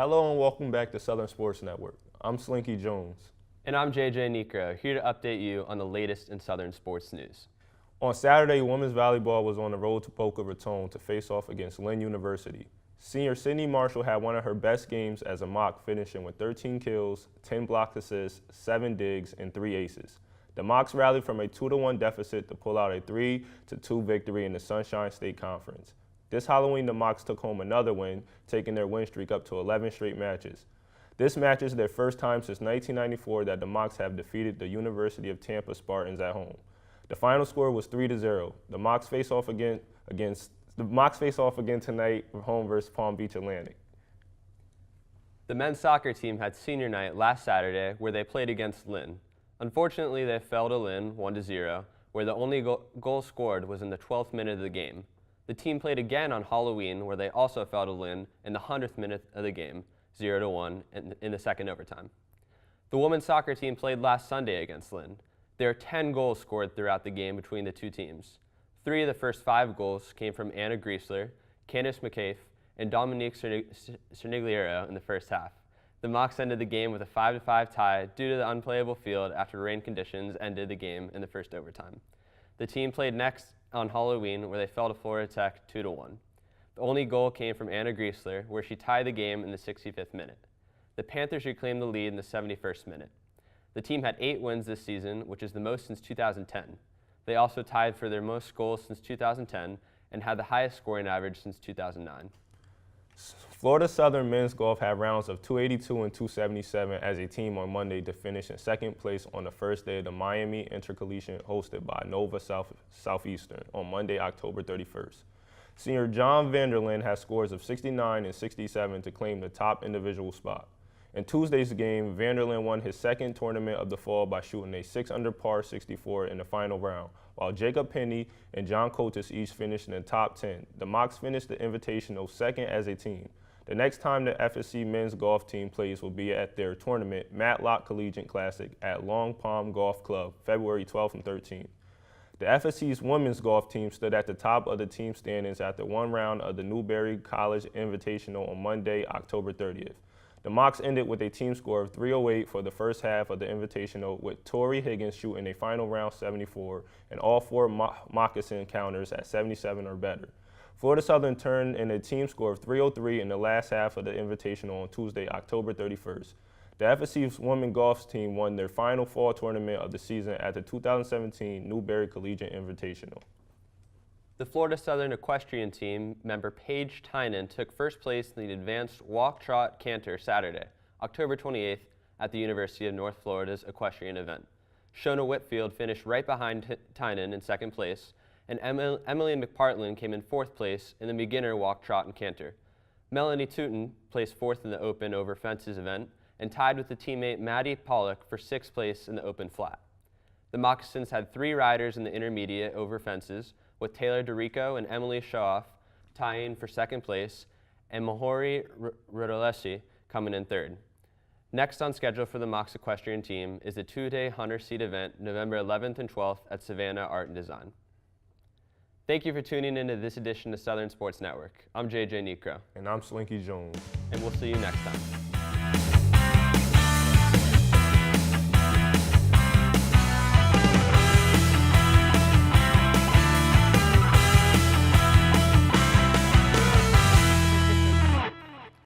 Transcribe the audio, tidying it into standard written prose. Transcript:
Hello and welcome back to Southern Sports Network. I'm Slinky Jones. And I'm JJ Necro, here to update you on the latest in Southern sports news. On Saturday, women's volleyball was on the road to Boca Raton to face off against Lynn University. Senior Sydney Marshall had one of her best games as a Mock, finishing with 13 kills, 10 block assists, 7 digs, and 3 aces. The Mocs rallied from a 2-1 deficit to pull out a 3-2 victory in the Sunshine State Conference. This Halloween, the Mocs took home another win, taking their win streak up to 11 straight matches. This match is their first time since 1994 that the Mocs have defeated the University of Tampa Spartans at home. The final score was 3-0. The Mocs face off again tonight home versus Palm Beach Atlantic. The men's soccer team had senior night last Saturday where they played against Lynn. Unfortunately, they fell to Lynn 1-0, where the only goal scored was in the 12th minute of the game. The team played again on Halloween, where they also fell to Lynn in the 100th minute of the game, 0-1, in the second overtime. The women's soccer team played last Sunday against Lynn. There are 10 goals scored throughout the game between the two teams. 3 of the first 5 goals came from Anna Griesler, Candice McCafe, and Dominique Cernigliero in the first half. The Mocs ended the game with a 5-5 tie due to the unplayable field after rain conditions ended the game in the first overtime. The team played next on Halloween, where they fell to Florida Tech 2-1. The only goal came from Anna Griesler, where she tied the game in the 65th minute. The Panthers reclaimed the lead in the 71st minute. The team had 8 wins this season, which is the most since 2010. They also tied for their most goals since 2010 and had the highest scoring average since 2009. Florida Southern men's golf had rounds of 282 and 277 as a team on Monday to finish in second place on the first day of the Miami Intercollegiate hosted by Nova Southeastern on Monday, October 31st. Senior John Vanderlyn had scores of 69 and 67 to claim the top individual spot. In Tuesday's game, Vanderlyn won his second tournament of the fall by shooting a 6-under par 64 in the final round, while Jacob Penny and John Coates each finished in the top 10. The Mocs finished the Invitational second as a team. The next time the FSC men's golf team plays will be at their tournament, Matlock Collegiate Classic, at Long Palm Golf Club, February 12th and 13th. The FSC's women's golf team stood at the top of the team standings after one round of the Newberry College Invitational on Monday, October 30th. The Mocs ended with a team score of 308 for the first half of the Invitational, with Tori Higgins shooting a final round 74 and all 4 moccasin counters at 77 or better. Florida Southern turned in a team score of 303 in the last half of the Invitational on Tuesday, October 31st. The FSC's women's golf team won their final fall tournament of the season at the 2017 Newberry Collegiate Invitational. The Florida Southern equestrian team member Paige Tynan took first place in the advanced walk, trot, canter Saturday, October 28th, at the University of North Florida's equestrian event. Shona Whitfield finished right behind Tynan in second place, and Emily McPartland came in fourth place in the beginner walk, trot, and canter. Melanie Tootin placed fourth in the open over fences event and tied with the teammate Maddie Pollock for sixth place in the open flat. The Moccasins had 3 riders in the intermediate over fences, with Taylor DeRico and Emily Shaw tying for second place and Mahori Rodolesi coming in third. Next on schedule for the Mocs equestrian team is the 2-day Hunter Seat event November 11th and 12th at Savannah Art and Design. Thank you for tuning into this edition of Southern Sports Network. I'm JJ Necro. And I'm Slinky Jones. And we'll see you next time.